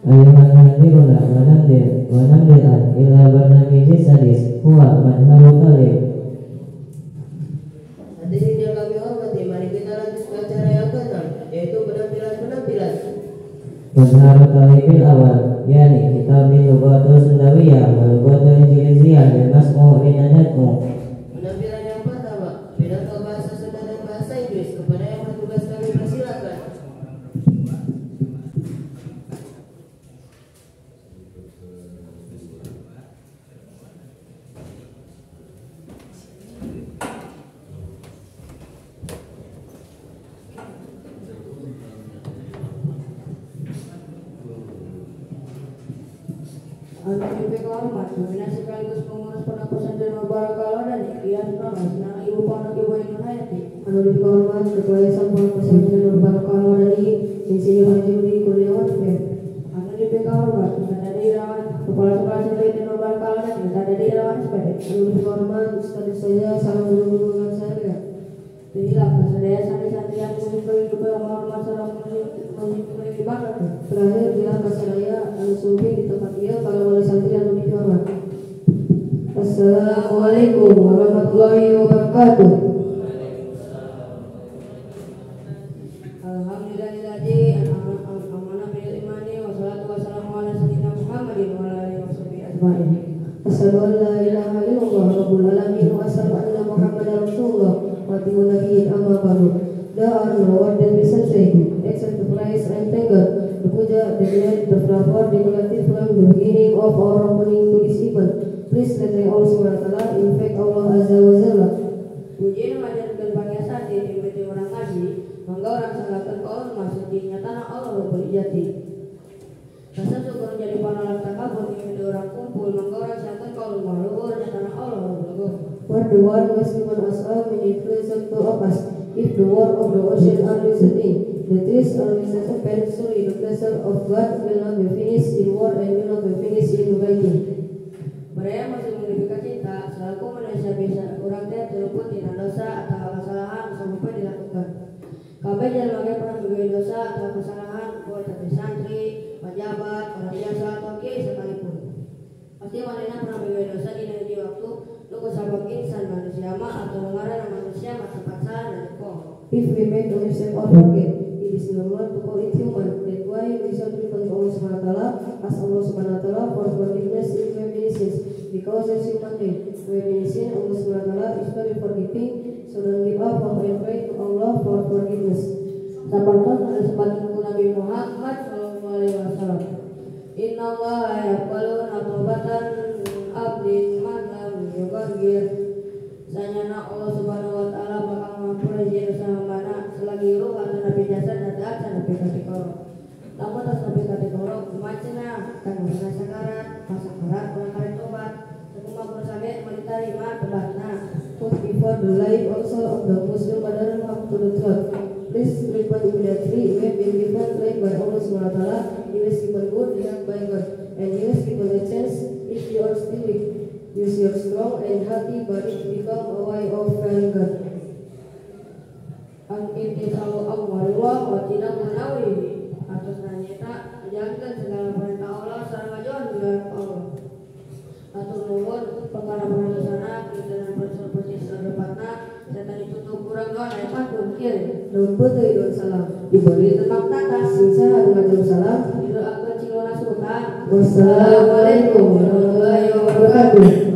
Ayuhan nadiruna wa namdiran ila barnamiji sadis huwa manhalu kalim. Hadirin yang kami hormati, mari kita lanjut ke acara yang ke-6, yaitu penampilan. Manhalu kalimil awal, yani kitabil lughatul sundawiyah wal lughatul injiliziyah lil masmu' linanatmu. Penampilan yang pertama, pidato bahasa Sunda dan bahasa Inggris. Kepada yang bertugas kami persilakan. Alhamdulillah hormat, nominasi sekaligus pengurus penampasan dan Barakala dan Ikhtiar Pronas, Nana Ibu Panak Ibu Ainun Hayati. Alhamdulillah hormat, Ketua Yayasan Penampasan dan Barakala dan Insinyur Haji Rudi Kurniawan FM. Alhamdulillah hormat, Ketua Irawan Kepala Sekolah Sendiri dan Barakala dan Ketua Irawan SPD. Alhamdulillah hormat, Ustaz saya salam guru-guru dengan saya. Inilah saya santri-santri yang mengikuti kepada masalah menyukai ibadah. Terakhir bila saya al-sufi di tempat dia kalau oleh santri yang lebih hormat. Assalamualaikum warahmatullahi wabarakatuh. Alhamdulillahilladzi amana bil imani wa salatu wassalamu ala sayyidina Muhammadin wa ala alihi washabihi ajmain. Asyhadu an la ilaha illallah rabbul alamin wa asyhadu anna Muhammadar rasulullah wa timun nabiyyin amma ba'du. There are no words that we can say except to praise and thank God. The puja, the glory, the flower, the negative from the beginning of our opening to this event. Please let me all SWT infect Allah Azza wa Jalla. Puji mengajarkan bangsa di dimiliki orang ngaji, mangga orang sangatkan Allah maksudnya tanah Allah berijati. Rasa syukur jadi pahala takabur dimiliki orang kumpul, mangga orang sangatkan kalau maluhur tanah Allah berlagu. For the one who has given us all many presents to us. If the water of the ocean are listening, the trees are listening peacefully, the pleasure of God will not be finished in war and will not be finished in writing. Mereka masih mengunifikasi cinta, selaku manusia bisa kurang teh terluput tidak dosa atau kesalahan sampai dilakukan. Kabeh jangan lagi pernah berbuat dosa atau kesalahan buat tapi santri, pejabat, orang biasa atau kiai sekalipun. Pasti wanita pernah berbuat dosa di waktu lu kesabak insan manusia mah atau mengarang manusia mah tempat salah dan kok. If we make a mistake or forget, it is normal to call it human. That's why we should refer to Allah Subhanahu wa Taala, ask Allah Subhanahu wa Taala for forgiveness if we have sins, because as human beings, when we sin, Allah Subhanahu wa Taala is very forgiving. So don't give up hope and pray to Allah for forgiveness. Sabarkan ada sebagian Nabi Muhammad Sallallahu Alaihi Wasallam. Inna Allah yaqbalu tawbatan abdin man lam yughfir. Sanyana Allah Subhanahu wa Taala bakal mengampuni dosa hambana selagi ruh atau nabi jasad dan taat nabi katikoro. Lamun tas nabi katikoro macana kan masa sakarat, orang karek tobat. Semua bersabe meniterima tobatna. Put before the life also of the Muslim pada up to the truth. Please repent immediately. We have been given life by Allah Subhanahu wa Taala. He was given good health by God, and He was given a chance if you are still weak. Use your strong and healthy body to become a way of fearing God. Al-Intisalu amwarullah wa tinamu nawi. Atas nanyata menjalankan segala perintah Allah sareng ngajuan dengan Allah. Atur nuwun perkara sana kita dan persis sadepatna setan ditutup kurang doa emat mungkin. Nuhun peuteui doa salam. Diberi tenang tatas sisa ngatur salam. Didoakeun cilona sultan. Wassalamualaikum warahmatullahi wabarakatuh.